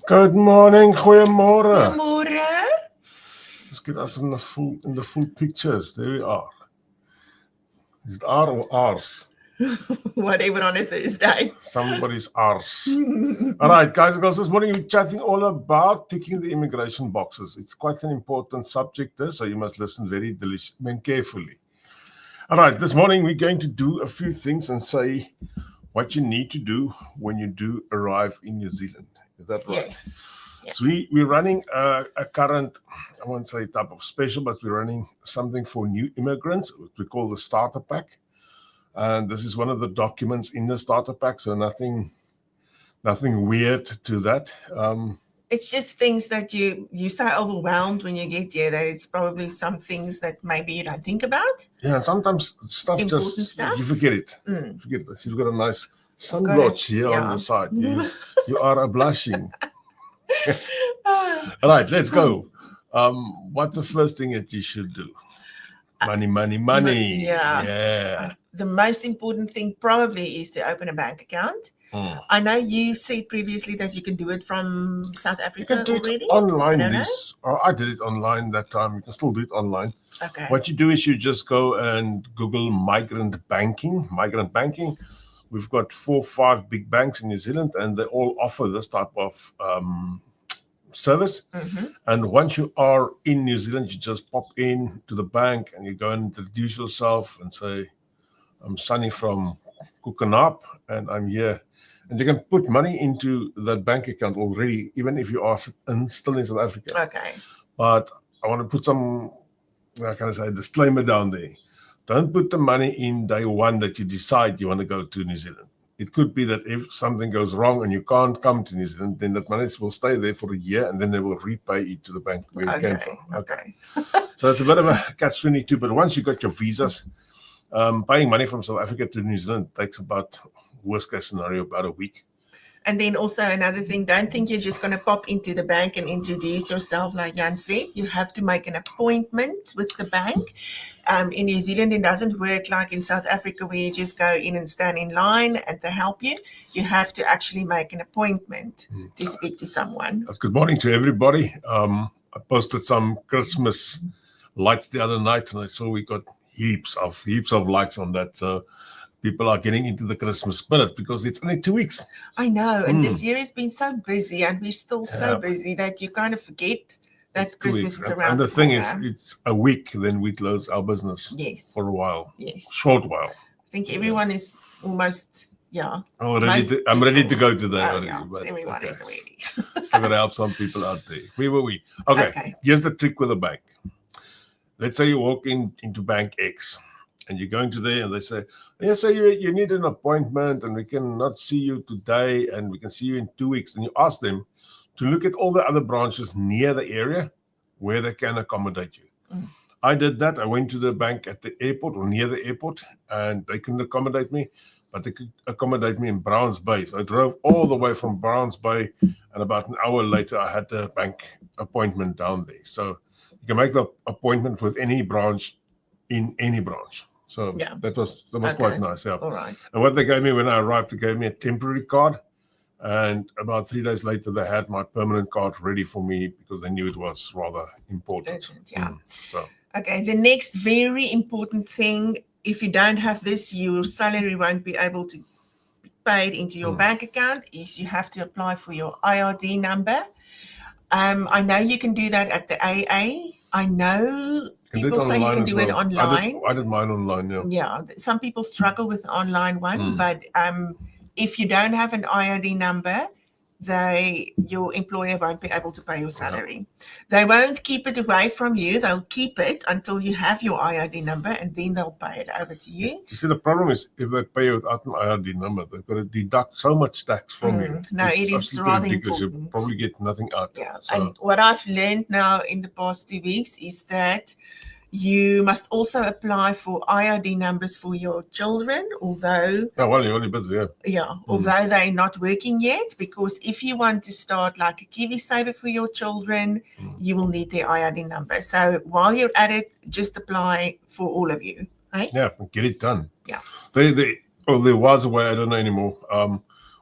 Good morning, goeiemorgen. Goeiemorgen. Let's get us in the full pictures. There we are. Is it R or R's? Whatever on a Thursday. Somebody's R's. All right, guys and girls, this morning we're chatting all about ticking the immigration boxes. It's quite an important subject, so you must listen very carefully. All right, this morning we're going to do a few things and say what you need to do when you do arrive in New Zealand. Is that right? Yes. Yeah. So we're running a current, I won't say type of special, but we're running something for new immigrants, what we call the starter pack. And this is one of the documents in the starter pack, so nothing weird to that. It's just things that you're so overwhelmed when you get here that it's probably some things that maybe you don't think about. Yeah, and sometimes stuff you forget it. Forget it. You've got a nice sun blotch here on the side. You are a blushing. All right, let's go. What's the first thing that you should do? Money. Yeah. The most important thing probably is to open a bank account. I know you said previously that you can do it from South Africa already. You can do it online. I did it online that time. You can still do it online. Okay. What you do is you just go and Google migrant banking. We've got 4 or 5 big banks in New Zealand, and they all offer this type of service. And once you are in New Zealand, you just pop in to the bank and you go and introduce yourself and say, I'm Sunny from Kukanap and I'm here. And you can put money into that bank account already, even if you are still in South Africa. Okay. But I want to put some, disclaimer down there. Don't put the money in day one that you decide you want to go to New Zealand. It could be that if something goes wrong and you can't come to New Zealand, then that money will stay there for a year and then they will repay it to the bank where it came from. Okay. So it's a bit of a catch-22, but once you got your visas, paying money from South Africa to New Zealand takes about, worst case scenario, about a week. And then also another thing, don't think you're just going to pop into the bank and introduce yourself like Jan said. You have to make an appointment with the bank. In New Zealand, it doesn't work like in South Africa where you just go in and stand in line and they help you. You have to actually make an appointment to speak to someone. That's good morning to everybody. I posted some Christmas lights the other night and I saw we got heaps of likes on that. So people are getting into the Christmas spirit because it's only 2 weeks. I know. And this year has been so busy and we're still so busy that you kind of forget that Christmas is around. And the thing is, it's a week, then we close our business for a while. Yes. Short while. I think everyone is almost, I'm ready to go to that already. But everyone is ready. Still got to help some people out there. Okay. Here's the trick with a bank. Let's say you walk into Bank X. And you're going to there and they say, yes, sir, you need an appointment and we cannot see you today and we can see you in 2 weeks. And you ask them to look at all the other branches near the area where they can accommodate you. I did that. I went to the bank at the airport or near the airport and they couldn't accommodate me, but they could accommodate me in Browns Bay. So I drove all the way from Browns Bay and about an hour later I had the bank appointment down there. So you can make the appointment with any branch in any branch. So that was quite nice. Yeah. All right. And what they gave me when I arrived, they gave me a temporary card. And about 3 days later, they had my permanent card ready for me because they knew it was rather important. Urgent, Okay. The next very important thing, if you don't have this, your salary won't be able to be paid into your bank account, is you have to apply for your IRD number. I know you can do that at the AA. I know people say you can do it online. I did mine online, Yeah, some people struggle with the online one, but if you don't have an IRD number, your employer won't be able to pay your salary. They won't keep it away from you. They'll keep it until you have your IRD number, and then they'll pay it over to you. You see, the problem is if they pay you without an IRD number, they've got to deduct so much tax from you. No, it is rather important. You probably get nothing out. Yeah, and what I've learned now in the past 2 weeks is that you must also apply for IRD numbers for your children, although... Oh, well, you're only busy, although they're not working yet, because if you want to start like a KiwiSaver for your children, you will need their IRD number. So while you're at it, just apply for all of you. Right? Yeah, get it done. Yeah. There was a way, I don't know anymore.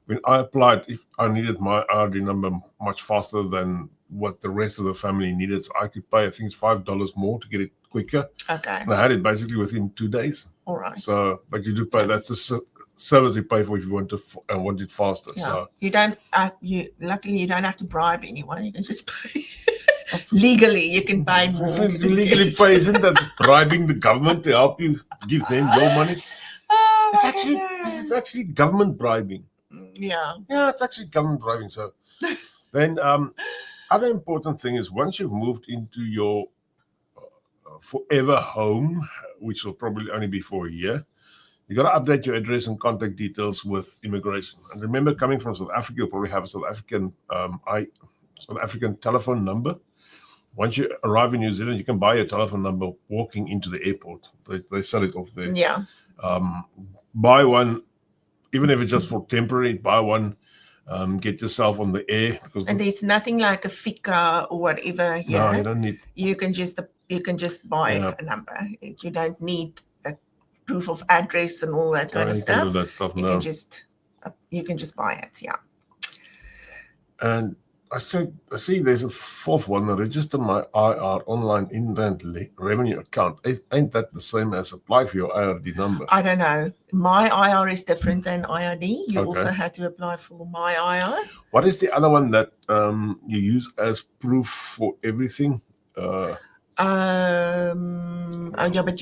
when I applied, if I needed my IRD number much faster than what the rest of the family needed, so I could pay, I think it's $5 more to get it quicker. Okay. And I had it basically within 2 days. All right. So, but you do pay. That's the service you pay for if you want it faster. Yeah. So you don't. Luckily you don't have to bribe anyone. You can just pay. Legally, you can buy more. You legally pay. Isn't that bribing the government to help you give them your money? Oh, It's actually government bribing. Yeah. Yeah, it's actually government bribing. So then, other important thing is once you've moved into your forever home, which will probably only be for a year, you got to update your address and contact details with immigration. And remember, coming from South Africa, you'll probably have a South African telephone number. Once you arrive in New Zealand, you can buy your telephone number walking into the airport. They sell it off there. Yeah. Buy one, even if it's just for temporary. Buy one. Get yourself on the air. And there's nothing like a fika or whatever here. No, you don't need. You can just buy a number. You don't need a proof of address and all that kind of stuff. Do that stuff. You can just buy it. Yeah. And I see there's a fourth one, register my IR online inland revenue account. Ain't that the same as apply for your IRD number? I don't know. My IR is different than IRD. You also had to apply for my IR. What is the other one that you use as proof for everything? But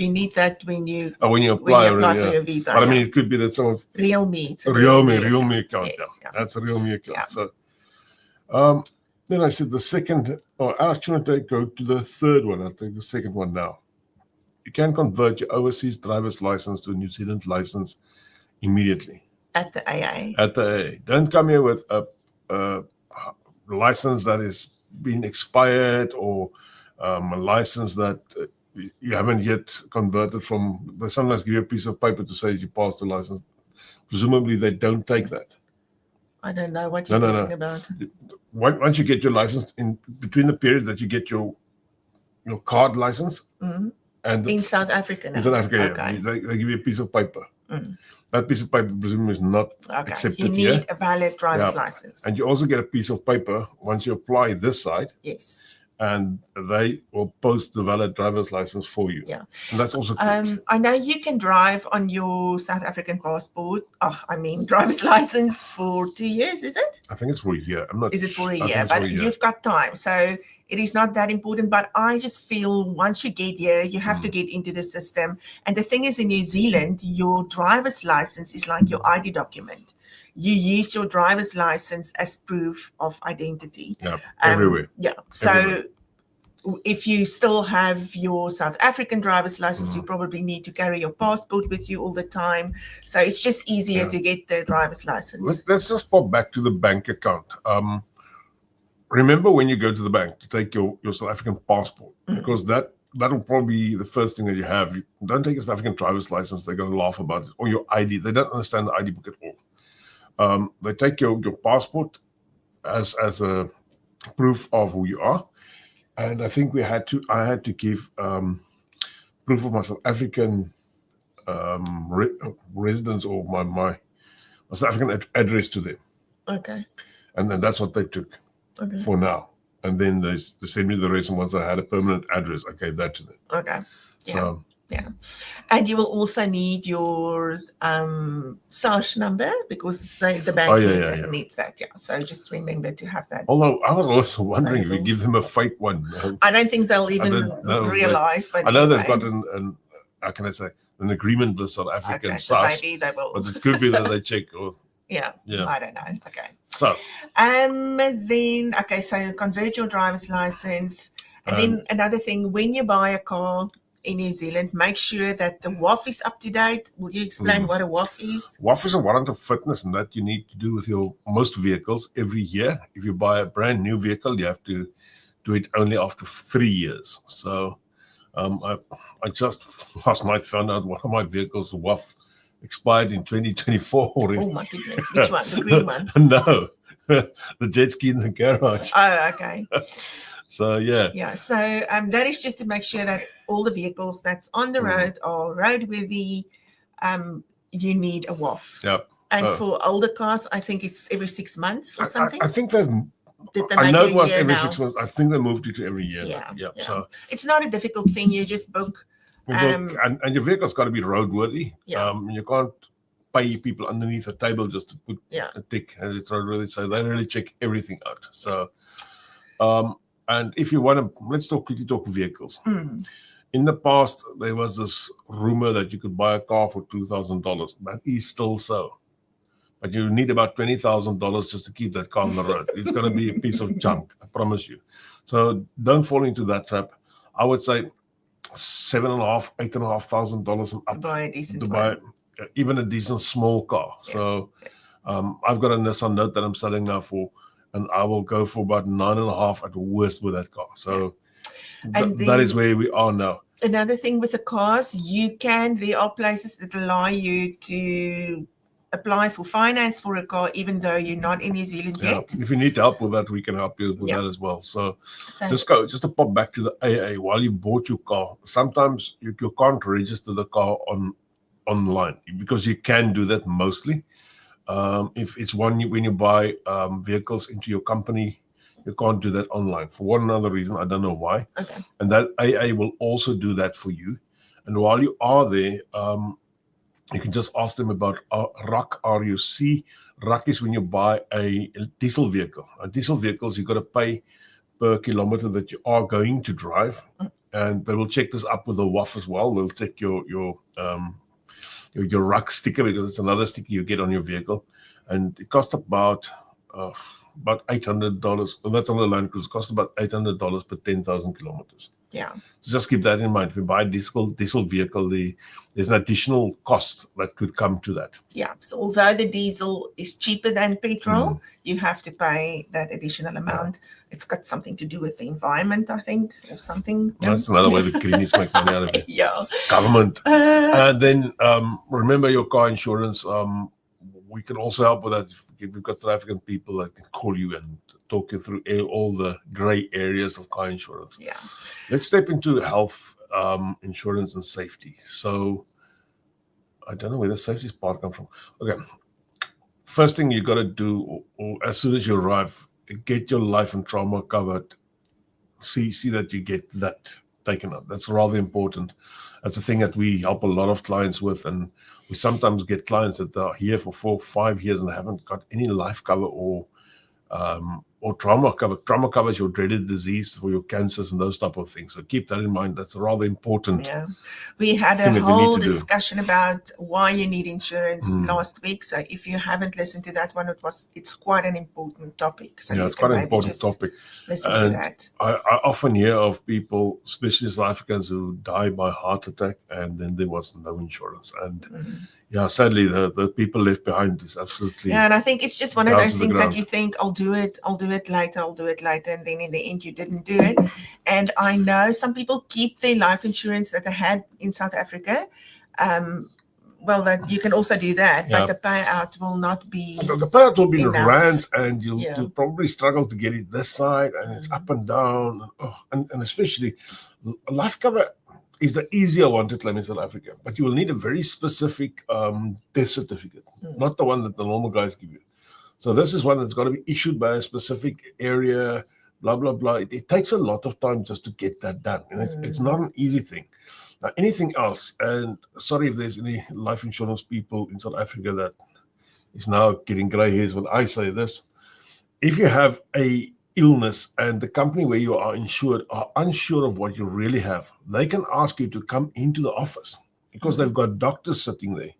you need that when you apply for your visa. But I mean, it could be that some of Real Me account. Yes, yeah. That's a Real Me account. Yeah. So then I said the second, actually go to the third one. I'll take the second one now. You can convert your overseas driver's license to a New Zealand license immediately. At the AA. At the AA. Don't come here with a license that is been expired or a license that you haven't yet converted from. They sometimes give you a piece of paper to say you passed the license. Presumably they don't take that. I don't know what you're talking about. Once you get your license, in between the period that you get your card license, and in South Africa now. In South Africa, okay. They give you a piece of paper. That piece of paper presumably is not accepted here. You need here. a valid driver's license. And you also get a piece of paper once you apply this side. Yes. And they will post the valid driver's license for you. Yeah. And that's also good. I know you can drive on your South African passport. Driver's license for 2 years, is it? I think it's for a year. Is it for a year? But you've got time. So it is not that important. But I just feel once you get here, you have to get into the system. And the thing is, in New Zealand, your driver's license is like your ID document. You use your driver's license as proof of identity. Yeah, everywhere. Yeah. So if you still have your South African driver's license, you probably need to carry your passport with you all the time. So it's just easier to get the driver's license. Let's just pop back to the bank account. Remember when you go to the bank to take your South African passport, because that'll probably be the first thing that you have. You don't take a South African driver's license, they're going to laugh about it. Or your ID. They don't understand the ID book at all. They take your passport as a proof of who you are, and I think I had to give proof of my South African residence or my South African address to them. Okay. And then that's what they took for now. And then they sent me the rest. And once I had a permanent address, I gave that to them. Okay. Yeah. So, yeah. And you will also need your SARS number because the bank needs that. Yeah. So just remember to have that. Although I was also wondering if you give them a fake one. I don't think they'll even realize. But I know they've got an how can I say, an agreement with South African SARS. So maybe they will. But it could be that they check. Yeah, I don't know. Okay. So. So you convert your driver's license. And then another thing, when you buy a car in New Zealand, make sure that the WAF is up to date. Will you explain what a WAF is? WAF is a warrant of fitness, and that you need to do with your most vehicles every year. If you buy a brand new vehicle, you have to do it only after 3 years. So I just last night found out one of my vehicles, WAF, expired in 2024 already. Oh my goodness. Which one? The green one? No. The jet ski in the garage. Oh, okay. So, yeah. Yeah. So that is just to make sure that all the vehicles that's on the road are roadworthy. You need a WAF. Yep. And for older cars, I think it's every 6 months or something. I think they've. I know it was every 6 months. I think they moved it to every year. Yeah. So it's not a difficult thing. You just book. And your vehicle's got to be roadworthy. You can't pay people underneath a table just to put a tick, and it's roadworthy. So they really check everything out. So, and if you want to, let's quickly talk vehicles. In the past, there was this rumor that you could buy a car for $2,000. That is still so. But you need about $20,000 just to keep that car on the road. It's going to be a piece of junk, I promise you. So don't fall into that trap. I would say $7,500, $8,500 and up to buy a decent to buy even a decent small car. So I've got a Nissan Note that I'm selling now for, and I will go for about 9,500 at worst with that car. So that is where we are now. Another thing with the cars, there are places that allow you to apply for finance for a car, even though you're not in New Zealand yet. If you need help with that, we can help you with that as well. So just to pop back to the AA, while you bought your car, sometimes you can't register the car online, because you can do that mostly. If it's when you buy vehicles into your company, you can't do that online for one another reason. I don't know why. Okay. And that AA will also do that for you. And while you are there, you can just ask them about RUC, RUC. RUC is when you buy a diesel vehicle. Diesel vehicles, you've got to pay per kilometer that you are going to drive. And they will check this up with the WAF as well. They'll check your RUC sticker, because it's another sticker you get on your vehicle. And it costs about $800. Well, that's on the Land Cruiser. It costs about $800 per 10,000 kilometers. Yeah. So just keep that in mind. If you buy a diesel vehicle, there's an additional cost that could come to that. Yeah. So although the diesel is cheaper than petrol, you have to pay that additional amount. It's got something to do with the environment, I think, or something. That's another way the Greenies make money out of it. Yeah. Government. And then remember your car insurance. We can also help with that. If we've got South African people that can call you and talk you through all the gray areas of car insurance. Yeah. Let's step into health insurance and safety. So I don't know where the safety part comes from. Okay. First thing you got to do, or as soon as you arrive, get your life and trauma covered. See that you get that taken up. That's rather important. That's a thing that we help a lot of clients with, and we sometimes get clients that are here for 4 or 5 years and haven't got any life cover or trauma cover. Trauma covers your dreaded disease for your cancers and those type of things. So keep that in mind. That's rather important. Yeah. We had a whole discussion about why you need insurance last week. So if you haven't listened to that one, it's quite an important topic. So it's quite an important topic. Listen to that. I often hear of people, especially South Africans, who die by heart attack, and then there was no insurance. And sadly, the people left behind is absolutely. Yeah, and I think it's just one of those things that you think, I'll do it later, and then in the end you didn't do it. And I know some people keep their life insurance that they had in South Africa. That you can also do that, but the payout will not be. The payout will be in rands, and you'll probably struggle to get it this side, and it's up and down, and especially life cover is the easier one to claim in South Africa, but you will need a very specific death certificate, not the one that the normal guys give you. So this is one that's got to be issued by a specific area, blah, blah, blah. It takes a lot of time just to get that done. And it's not an easy thing. Now, anything else, and sorry if there's any life insurance people in South Africa that is now getting gray hairs when I say this. If you have a illness and the company where you are insured are unsure of what you really have, they can ask you to come into the office because they've got doctors sitting there.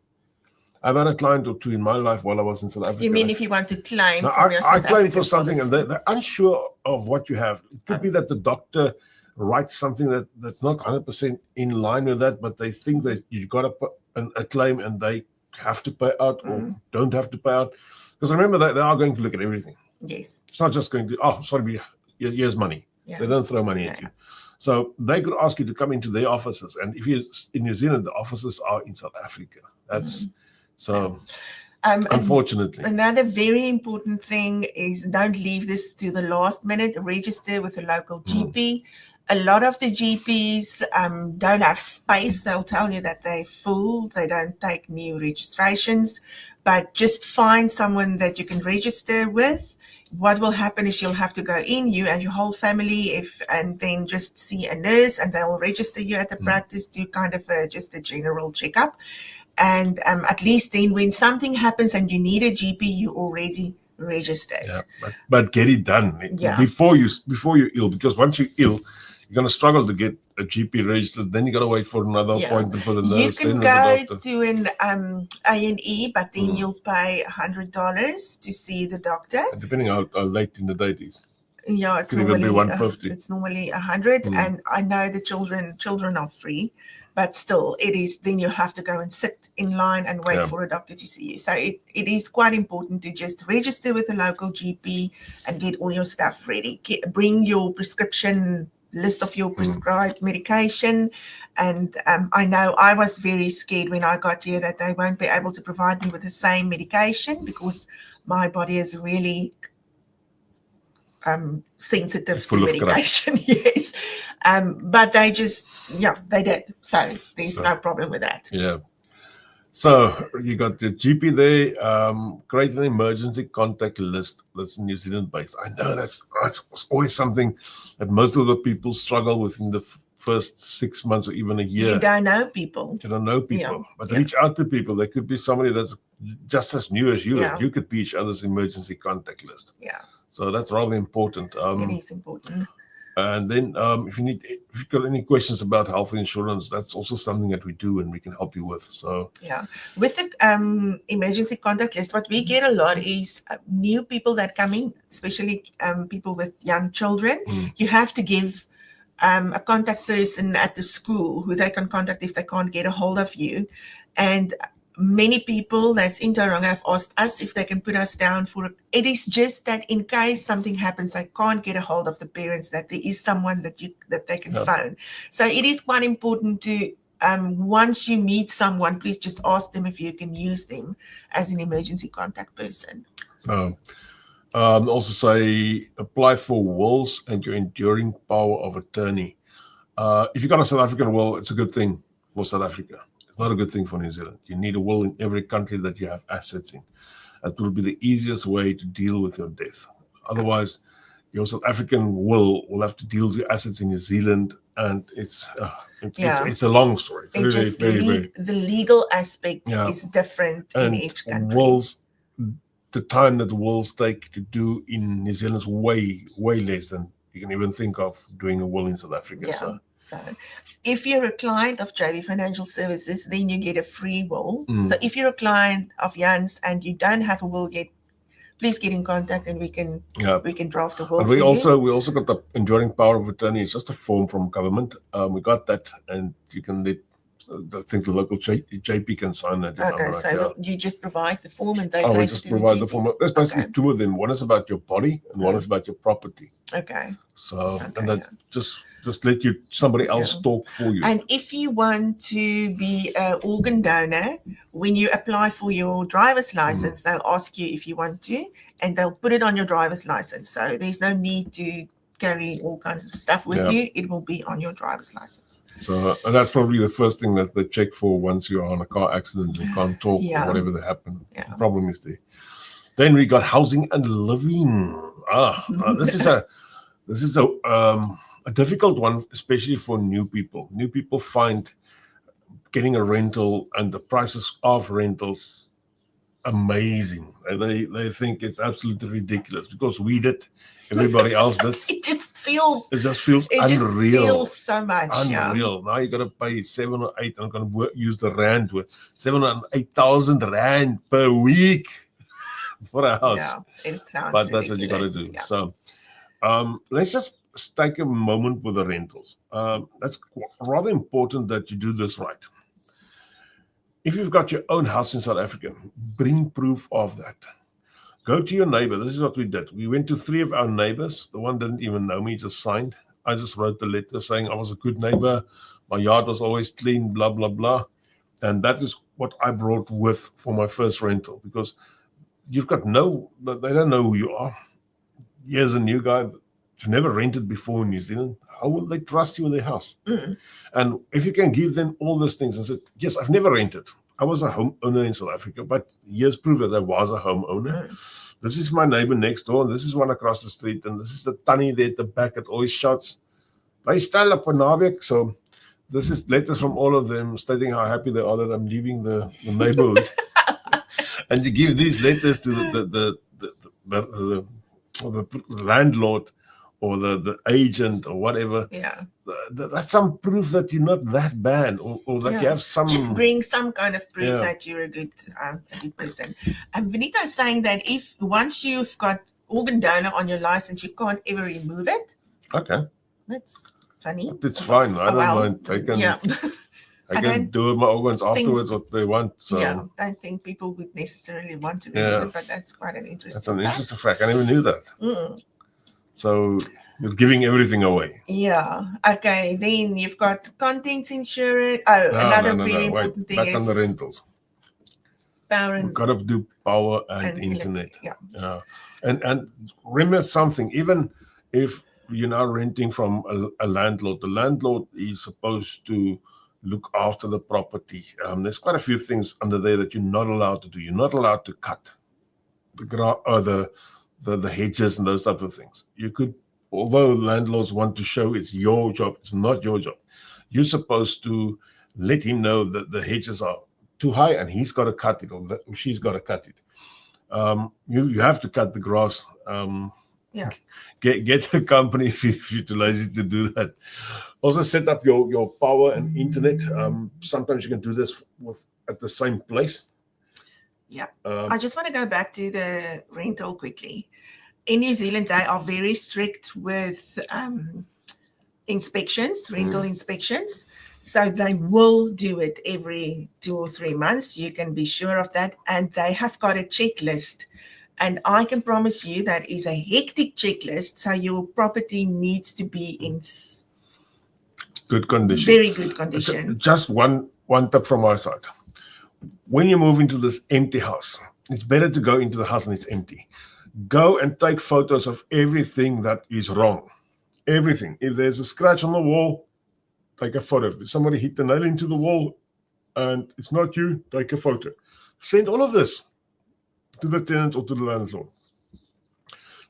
I've had a client or two in my life while I was in South Africa. You mean if you want to claim for your South African claim for something policy, and they're unsure of what you have. It could be that the doctor writes something that's not 100% in line with that, but they think that you've got to put a claim and they have to pay out or don't have to pay out. Because remember, they are going to look at everything. Yes. It's not just going to, here's money. Yeah. They don't throw money at you. So they could ask you to come into their offices. And if you're in New Zealand, the offices are in South Africa. That's so unfortunately. Another very important thing is don't leave this to the last minute. Register with a local GP. A lot of the GPs don't have space. They'll tell you that they're full. They don't take new registrations, but just find someone that you can register with. What will happen is you'll have to go in, you and your whole family, and then just see a nurse, and they'll register you at the practice to kind of just a general checkup. And at least then when something happens and you need a GP, you already registered. Yeah, but get it done before you're ill, because once you're ill, you're going to struggle to get a GP registered. Then you got to wait for another appointment for the nurse. You can go to an A&E, but then you'll pay $100 to see the doctor. And depending how late in the day it is. Yeah, it's normally it's normally 100, and I know the children are free, but still, it is. Then you have to go and sit in line and wait for a doctor to see you. So it is quite important to just register with a local GP and get all your stuff ready. Bring your prescription list of your prescribed medication, and I know I was very scared when I got here that they won't be able to provide me with the same medication because my body is really sensitive to medication. Yes, but they just they did, so there's no problem with that. So you got the GP there. Create an emergency contact list that's New Zealand based. I know that's always something that most of the people struggle with in the first 6 months or even a year. You don't know people. But reach out to people. There could be somebody that's just as new as you. You could be each other's emergency contact list. So that's rather important. It is important. And then if you've got any questions about health insurance, that's also something that we do and we can help you with. So with the emergency contact list, what we get a lot is new people that come in, especially people with young children. You have to give a contact person at the school who they can contact if they can't get a hold of you. And many people that's in Tauranga have asked us if they can put us down for it is just that in case something happens, they can't get a hold of the parents, that there is someone that they can phone. So it is quite important to once you meet someone, please just ask them if you can use them as an emergency contact person. Also say apply for wills and your enduring power of attorney. If you got a South African will, it's a good thing for South Africa. It's not a good thing for New Zealand. You need a will in every country that you have assets in. That will be the easiest way to deal with your death. Otherwise, your South African will have to deal with your assets in New Zealand, and it's a long story. It's the legal aspect is different in each country. Wills, the time that wills take to do in New Zealand is way less than you can even think of doing a will in South Africa. So if you're a client of JB Financial Services, then you get a free will. So if you're a client of Jan's and you don't have a will yet, please get in contact and we can draft a will. And we also got the enduring power of attorney. It's just a form from government. We got that, and you can I think the local JP can sign that. You just provide the form and they we just provide the form. There's basically two of them. One is about your body and one is about your property. And that just let somebody else talk for you. And if you want to be an organ donor, when you apply for your driver's license, they'll ask you if you want to, and they'll put it on your driver's license. So there's no need to carry all kinds of stuff with you. It will be on your driver's license. So and that's probably the first thing that they check for once you're on a car accident and can't talk or whatever that happened. The problem is there. Then we got housing and living. This is a difficult one, especially for new people. New people find getting a rental and the prices of rentals amazing. They think it's absolutely ridiculous because we did, everybody else did. It just feels unreal. Just feels so much. Unreal. Now you got to pay 7 or 8. I'm going to use the rand with 7 or 8,000 rand per week for a house. Yeah, it sounds. But that's what you got to do. Yeah. So let's just take a moment with the rentals. That's rather important that you do this right. If you've got your own house in South Africa, bring proof of that. Go to your neighbor. This is what we did. We went to 3 of our neighbors. The one didn't even know me, just signed. I just wrote the letter saying I was a good neighbor. My yard was always clean, blah, blah, blah. And that is what I brought with for my first rental, because you've got they don't know who you are. Here's a new guy. you've never rented before in New Zealand, how will they trust you in their house? And if you can give them all those things and say, yes, I've never rented. I was a homeowner in South Africa, but years prove that I was a homeowner. This is my neighbor next door, and this is one across the street, and this is the tannie there at the back that always shouts, "Bly stil op 'n naweek." So this is letters from all of them stating how happy they are that I'm leaving the neighborhood. And you give these letters to the landlord or the agent or whatever. Yeah. That's some proof that you're not that bad, or that you have some. Just bring some kind of proof that you're a good person. Vanita is saying that if once you've got organ donor on your license, you can't ever remove it. Okay. That's funny. It's fine. I don't mind. I can do my organs afterwards what they want. So I don't think people would necessarily want to remove it, but that's quite an interesting That's an interesting fact. I never knew that. So you're giving everything away. Yeah. Okay. Then you've got contents insurance. Another very important thing back on the rentals. Power and We've got to do power and internet. Yeah. And remember something, even if you're now renting from a landlord, the landlord is supposed to look after the property. There's quite a few things under there that you're not allowed to do. You're not allowed to cut the hedges and those types of things. You could, although landlords want to show it's your job, it's not your job. You're supposed to let him know that the hedges are too high and he's got to cut it, or she's got to cut it. You have to cut the grass. Get a company if you're too lazy to do that. Also set up your power and internet. Sometimes you can do this at the same place. Yeah. I just want to go back to the rental quickly. In New Zealand, they are very strict with inspections, rental inspections. So they will do it every 2 or 3 months. You can be sure of that. And they have got a checklist. And I can promise you that is a hectic checklist. So your property needs to be in good condition. Very good condition. Just one tip from my side. When you move into this empty house, it's better to go into the house and it's empty. Go and take photos of everything that is wrong. Everything. If there's a scratch on the wall, take a photo. If somebody hit the nail into the wall and it's not you, take a photo. Send all of this to the tenant or to the landlord.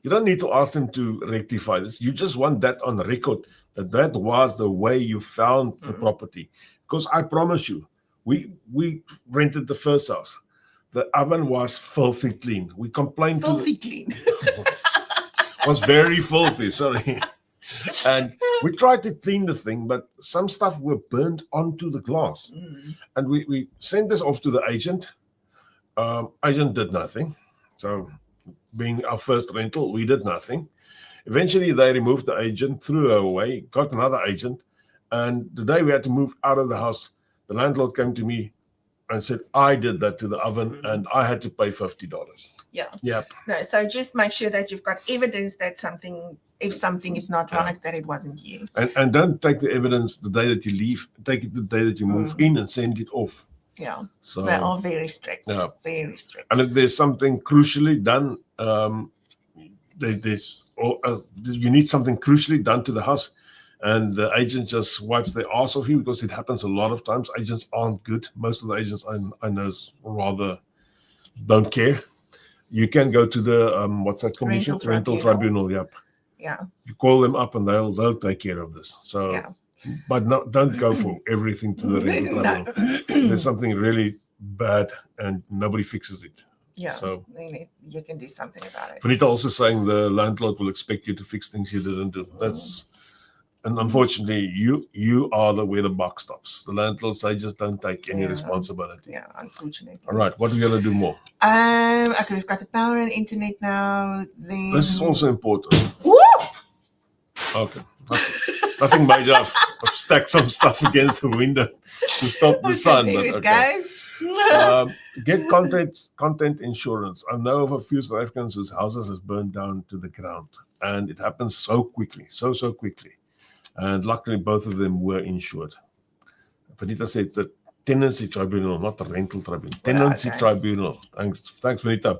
You don't need to ask them to rectify this. You just want that on record, that was the way you found the property. Because I promise you, we rented the first house. The oven was filthy clean. We complained filthy clean. Was very filthy, sorry. And we tried to clean the thing, but some stuff were burnt onto the glass. And we sent this off to the agent. Agent did nothing. So being our first rental, we did nothing. Eventually they removed the agent, threw her away, got another agent. And the day we had to move out of the house, the landlord came to me and said, I did that to the oven and I had to pay $50. Yeah. Yep. No, so just make sure that you've got evidence that if something is not right, that it wasn't you. And don't take the evidence the day that you leave. Take it the day that you move in and send it off. Yeah. So they are very strict. Yeah. Very strict. And if there's something crucially done, you need something crucially done to the house, and the agent just wipes their ass off you, because it happens a lot of times. Agents aren't good. Most of the agents I know rather don't care. You can go to the what's that commission? Rental tribunal. Yep. Yeah. You call them up and they'll take care of this. So. Yeah. But don't go for everything to the rental tribunal. There's something really bad and nobody fixes it. Yeah, so you can do something about it. Vanita also saying the landlord will expect you to fix things you didn't do. And unfortunately, you are where the buck stops. The landlords, they just don't take any responsibility. Yeah, unfortunately. All right, what are we going to do more? Okay, we've got the power and internet now. Then this is also important. Woo! Okay. Nothing major. I've stacked some stuff against the window to stop the sun. There but it goes. Get content insurance. I know of a few South Africans whose houses has burned down to the ground, and it happens so quickly, so quickly. And luckily, both of them were insured. Vanita said it's the tenancy tribunal, not the rental tribunal. Tenancy tribunal. Thanks, Vanita.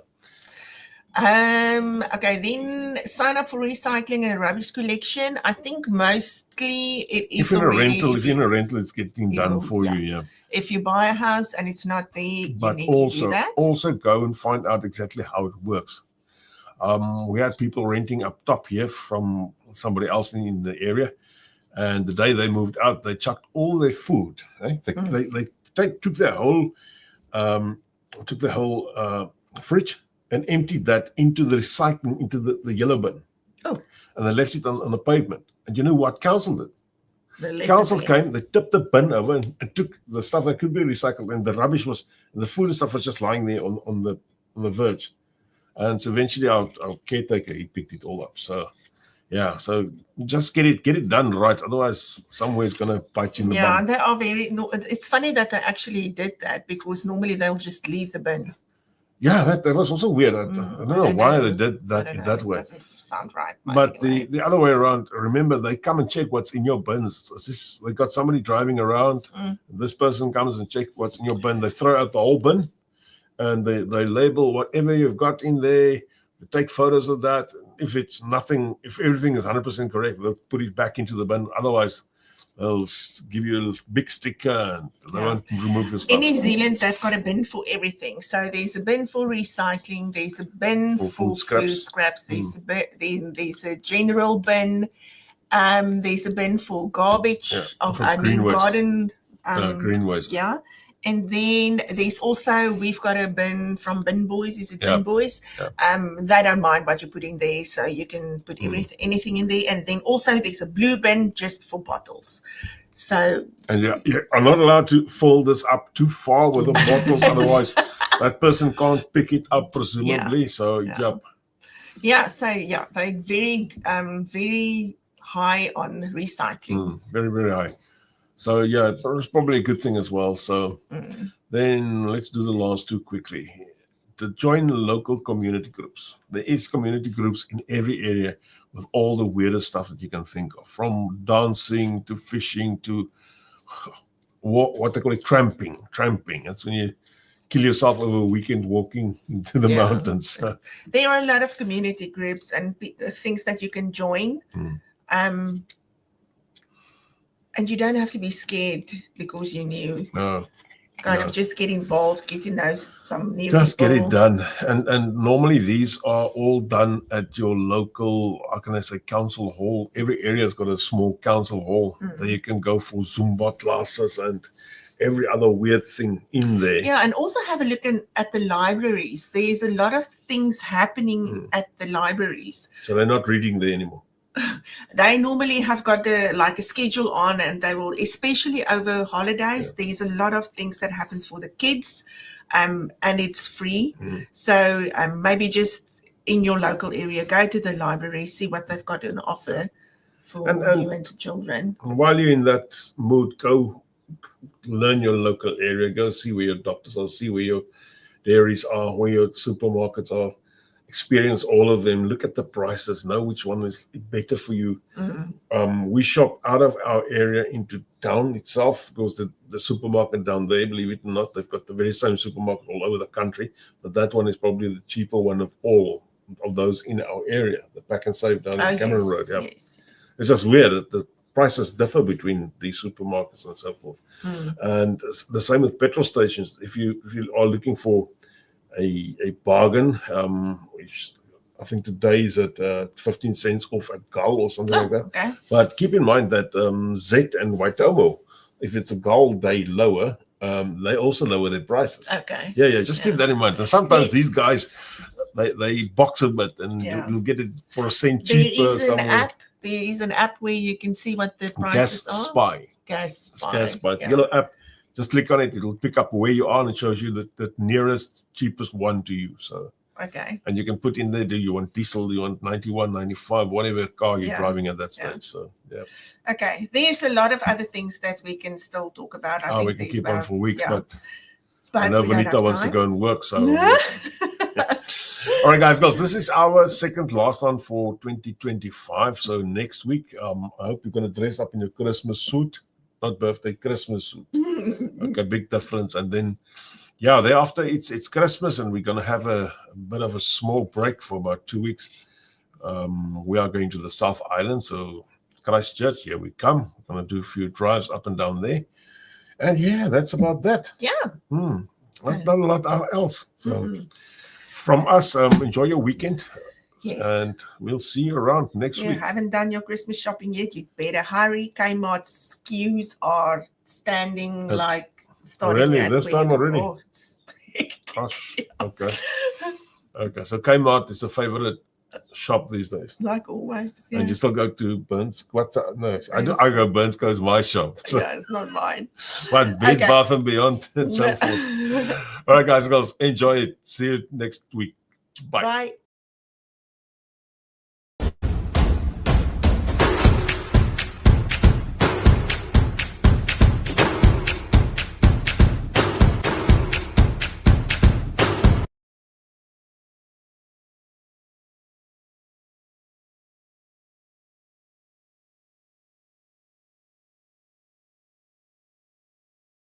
Okay, then sign up for recycling and rubbish collection. I think mostly it If is you're in a already. rental, if you're in a rental, it's getting done for you. Yeah. If you buy a house and it's not there, you But need to do that. also go and find out exactly how it works. We had people renting up top here from somebody else in the area, and the day they moved out, they chucked all their food. Right? They took their whole fridge and emptied that into the recycling, into the yellow bin. Oh. And they left it on the pavement. And you know what council did? The Council came, they tipped the bin over and took the stuff that could be recycled, and the rubbish the food and stuff was just lying there on the verge. And so eventually our caretaker, he picked it all up. So yeah, so just get it done right. Otherwise, somewhere it's going to bite you in the bum. Yeah, they are very. No, it's funny that they actually did that, because normally they'll just leave the bin. Yeah, that was also weird. I don't know why they did that way. Doesn't sound right. But anyway. the other way around, remember, they come and check what's in your bins. They got somebody driving around. This person comes and check what's in your bin. They throw out the whole bin, and they label whatever you've got in there. They take photos of that. If everything is 100% correct, they'll put it back into the bin. Otherwise, they'll give you a big sticker and they won't remove your stuff. In New Zealand, they've got a bin for everything. So there's a bin for recycling, there's a bin for food scraps, there's a general bin, there's a bin for garbage of garden green waste. Yeah. And then there's also, we've got a bin from Bin Boys. Is it Bin Boys? They don't mind what you put in there, so you can put anything in there. And then also there's a blue bin just for bottles. So, and you are not allowed to fold this up too far with the bottles, otherwise that person can't pick it up, presumably. So they're very very high on recycling. Very, very high. So yeah, it's probably a good thing as well. So then let's do the last two quickly. To join local community groups. There is community groups in every area with all the weirdest stuff that you can think of, from dancing to fishing to what they call it, tramping. That's when you kill yourself over a weekend walking into the mountains. There are a lot of community groups and things that you can join. And you don't have to be scared because you're new. No. Just get involved, get to know some new Just people. get it done. And normally these are all done at your local, how can I say, council hall. Every area's got a small council hall. There you can go for Zumba classes and every other weird thing in there. Yeah, and also have a look at the libraries. There's a lot of things happening at the libraries. So they're not reading there anymore. They normally have got a schedule on, and they will, especially over holidays, there's a lot of things that happens for the kids, and it's free. So maybe just in your local area, go to the library, see what they've got on offer for you and children. While you're in that mood, go learn your local area, go see where your doctors are, see where your dairies are, where your supermarkets are. Experience all of them, look at the prices, know which one is better for you. We shop out of our area into town itself, because the supermarket down there, believe it or not, they've got the very same supermarket all over the country, but that one is probably the cheaper one of all of those in our area, the Pack and Save down in Cameron Road. Yes. It's just weird that the prices differ between these supermarkets and so forth. And the same with petrol stations. If you are looking for a bargain, which I think today is at 15 cents off at Gull or something like that. Okay. But keep in mind that Z and Waitomo, if it's a Gull day lower, they also lower their prices. Okay. Yeah. Just keep that in mind. And sometimes these guys, they box a bit, and you'll get it for a cent cheaper somewhere. There is an app where you can see what the prices are. Gas Spy. It's a yellow app. Just click on it. It'll pick up where you are, and it shows you the nearest, cheapest one to you. So and you can put in there, do you want diesel, do you want 91, 95, whatever car you're driving at that stage. So okay, there's a lot of other things that we can still talk about. I think we can keep on for weeks, but I know Vanita wants to go and work, so all right, guys, this is our second last one for 2025. So next week, I hope you're going to dress up in your Christmas suit. Not birthday, Christmas suit. Okay, big difference. And then yeah, thereafter it's Christmas, and we're gonna have a bit of a small break for about 2 weeks. We are going to the South Island, so Christchurch, here we come. We're gonna do a few drives up and down there, and yeah, that's about that. Yeah. I've done a lot else. So Mhm. from us, enjoy your weekend. Yes. And we'll see you around next You week. haven't done your Christmas shopping yet, you'd better hurry. Kmart's queues are standing like starting Really? at This time already? Oh, it's Gosh. Okay. Okay. So Kmart is a favorite shop these days. like always. Yeah. And you still go to Burns? What's that? No, Burns. I go Burns goes my shop. So, Yeah, it's not mine. but Bed Okay. Bath and Beyond and so forth. All right, guys and girls, enjoy it. See you next week. Bye. Bye.